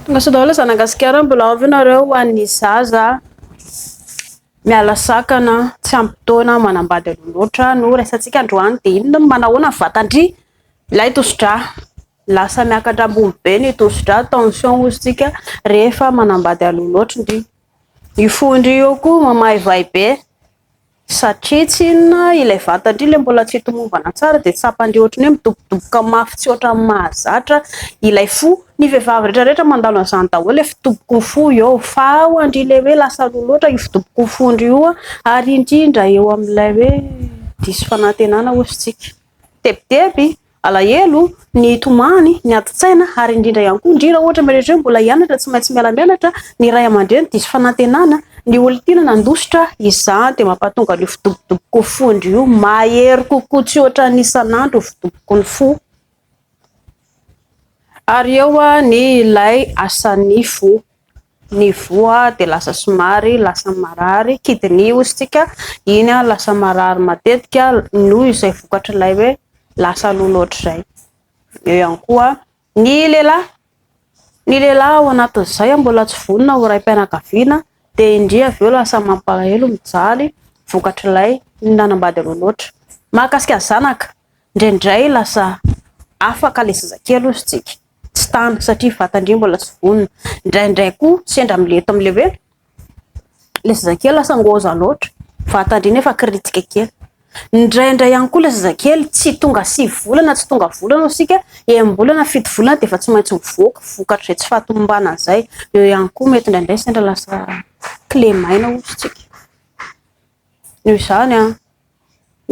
Tonga sao daholo zanagasikara mbola avy nareo ho an'ny zaza miala sakana tsy ampitoana manambady aloha loatra no resantsika androany dia inona no manahoana ny vatandry ilay tosidrà lasa miakatra ambony be ny tosidrà tension ozintsika rehefa manambady aloha loatra ndry ifondry io koa mamaivay be satria tsy inona ilay vatandry ilay mbola tsy tomovana tsara dia tsapandry ohatrany hoe midobodoboka mafy tsy ohatran'ny mahazatra ilay fo ny vehivavy rehetrarehetra mandalo an'izany daholo ilay fidoboko ny fo eo fa ho andry ilay hoe lasa aloha loatra ifidoboko ny fondry io ary indrindra eo amin'ilay hoe diso fanantenana ozintsika tebiteby alahelo ny tomany ny ati-tsaina ary indrindra ihany koa indrindra ohatra mirehetra mbola hianatra tsy maintsy miala mianatra ny ray aman-dreny diso fanantenana ny olontiana nandositra izany dia mampatonga ny fidobodoboko fondry io mahery kokoa tsy ohatran'ny isan'andro fidoboko ny fo ary eo ny ilay asan'ny fo ny voa dia lasa somary lasa marary kidiny ozintsika iny lasa marary matetika noho izay vokatra ilay hoe lasa aloha loatra izay eo ihany koa ny lehilahy ao anatin'izay mbola tsy vonona ho raim-pianakaviana dia indri avy eo lasa mampalahelo mijaly vokatra ilay nanambady aloha loatra mahakasika zanaka indraindray lasa afaka ilay zazakely ozintsika tsy tany satria vatandry mbola tsy vonona indraindray koa sendra mileto amin'ilay hoe ilay zazakely lasa ngoza loatra vatandry nefa kritika kely indraindray ihany koa ilay zazakely tsy tonga 6 volana tsy tonga volana isika embolana 7 volana dia efa tsy maintsy mivoaka vokatra izay tsy fahatombana izay eo ihany koa mety indraindray sendra lasa clé maina ozintsika noho izany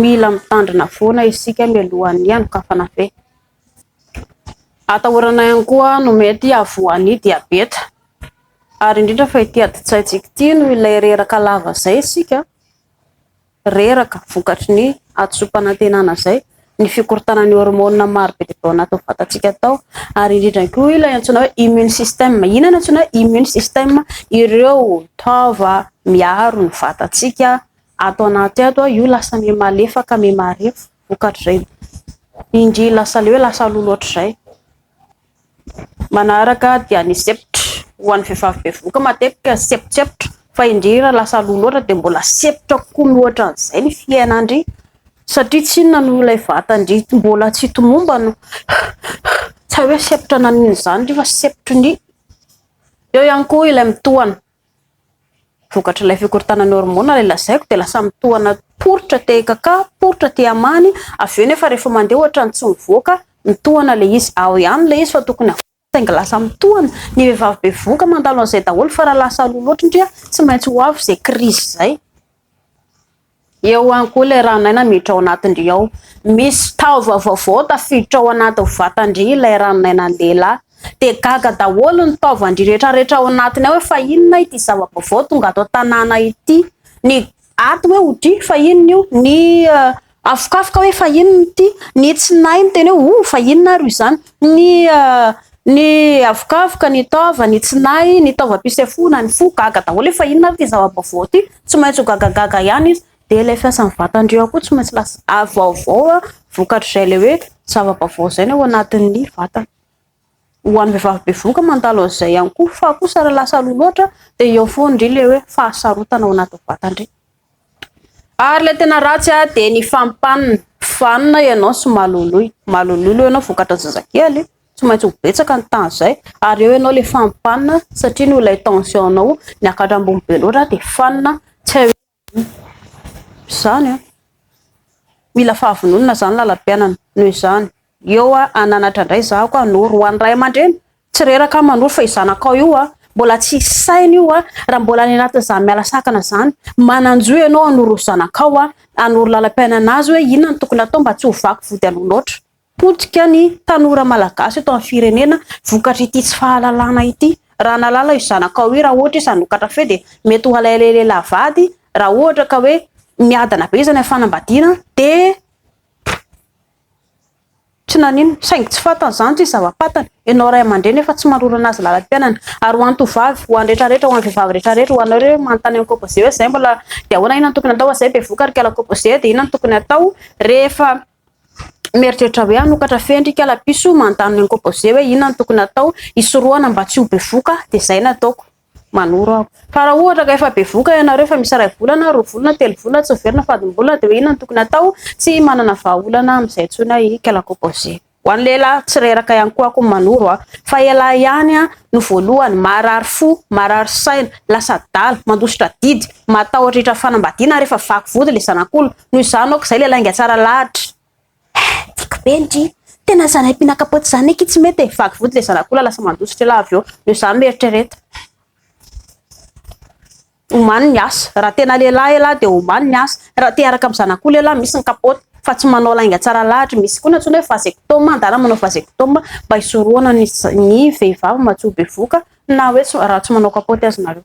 mila mitandrina foana isika mialohan'ny hanokafana fe atahorana ihany koa no mety avoan'ny diabeta ary indrindra fa ity ati-tsaintsika ity no ilay reraka lava izay isika reraka vokatry ny ati-so-panantenana izay ny fikorotana ny hormone maro be dia be ao anaty vatantsika tao ary indrindra koa ilay antsoina hoe immune system inona no antsoina hoe immune system ireo taova miaro ny vatantsika ato anaty ato io lasa mimalefaka mimarefo vokatra izay indry lasa le hoe lasa aloha loatra izay manaraka dia ny septra ho an'ny vehivavy be voka matetika septseptra fa indrindra lasa aloha loatra dia mbola septra kokoa mihoatra an'izay ny fiainandry satria tsy inona no ilay vatandry mbola tsy tomomba no tsy hoe septra nanina izany ndry fa septry ny eo ihany koa ilay mitohana vokatra ilay fikorotana ny hormone ilay lazaiko dia lasa mitohana poritra te kaka poritra te amany avy eo nefa rehefa mandeha ohatrany tsy mivoaka mitohana ilay izy ao ihany ilay izy fa tokony sainga lasa mitohana ny vehivavy be voka mandalo an'izay daholo fa raha lasa aloha loatra indray tsy maintsy ho avy izay krizy izay eo ihany koa ilay ranonaina miditra ao anatindry ao misy taova vaovao tafiditra ao anaty vatandry ilay ranonaina lehilahy dia gaga daholo ny taovandry rehetrarehetra ao anatiny ao hoe fa inona ity zava-baovao tonga ato tanàna ity ny ato hoe hodry fa inona io ny afokafoka hoe fa inona ity ny tsinay miteny hoe fa inona ary izany ny afokafoka ny taova ny tsinay ny taovam-pisefona ny fo gaga daholo hoe fa inona ary ity zava-baovao ity tsy maintsy ho gagagaga ihany izy dia ilay fiasan'ny vatandreo koa tsy maintsy lasa avaovao vokatra izay le hoe zava-baovao izay ny ao anatin'ny vatana ho an'ny vehivavy be voka mandalo an'izay ihany koa fa kosa raha lasa aloha loatra dia eo foana indry le hoe fahasarotana ao anatin'ny vatandry ary ilay tena ratsy dia ny fampanina ianao sy maloloy ianao vokatra zazakely tsy maintsy ho betsaka ny tany izay ary eo ianao ilay fampanina satria no ilay tensionanao niakatra ambony be loatra dia fanina tsy izany mila fahavononana izany lalam-piainana noho izany eo ananatra indray zahako hanoro ho an'ny ray aman-dreny tsy reraka manoro fa izanakao io mbola tsy saina io raha mbola any anatin'izany miala sakana izany mananjo ianao hanoro zanakao hanoro lalam-piainana azy hoe inona ny tokony atao mba tsy ho vaky vody aloha loatra potika ny tanora malagasy eto amin'ny firenena vokatra ity tsy fahalalana ity raha nalala io zanakao io raha ohatra izy hanokatra fe dia mety ho alailehilahy vady raha ohatra ka hoe miadana be izy any amin'ny fanambadiana dia tsy nanino saingy tsy fantan'izany tsy zava-patana ianao ray aman-dreny efa tsy manoro anazy lalam-piainana ary ho an'ny tovavy ho an'ny rehetrarehetra ho an'ny vehivavy rehetrarehetra ho anao hoe manontany amin'ny composé hoe izay mbola dia ahoana inona ny tokony atao izay be vokarika la composé dia inona ny tokony atao rehefa Mieritreritra hoe anokatra fendrika lapiso manontany ny composé hoe inona no tokony atao isorohana mba tsy ho bevoka dia izay nataoko manoro aho. Fa raha ohatra ka efa bevoka ianareo fa misy 2 volana 4 volana 3 volana tsy overina fadimbolana dia hoe inona no tokony atao tsy manana vahaolana amin'izay intsony i kala composé. Ho an'ny lehilahy tsy reraka ihany koa ako manoro fa ela ihany no voalohany marary fo marary saina lasa dala mandositra didy matahotritra fanambadiana rehefa vaky vody le zanak'olona noho izany aoka izay le lainga tsara lahatra benji tena zanay mpinakapoty zany eky tsy mety vaky vody le zanak'olona lasa mandositra laha avy eo noho izany mieritrereta omany ny asa raha tena lehilahy elahy dia omany ny asa raha te araka amin'ny zanak'olona elahy misy ny kapoty fa tsy manao lainga tsara lahatra misy koa natsony hoe vasectome andana manao vasectome mba hisorohana ny vehivavy mba tsy ho bevoka na hoe raha tsy manao kapoty azy nareo.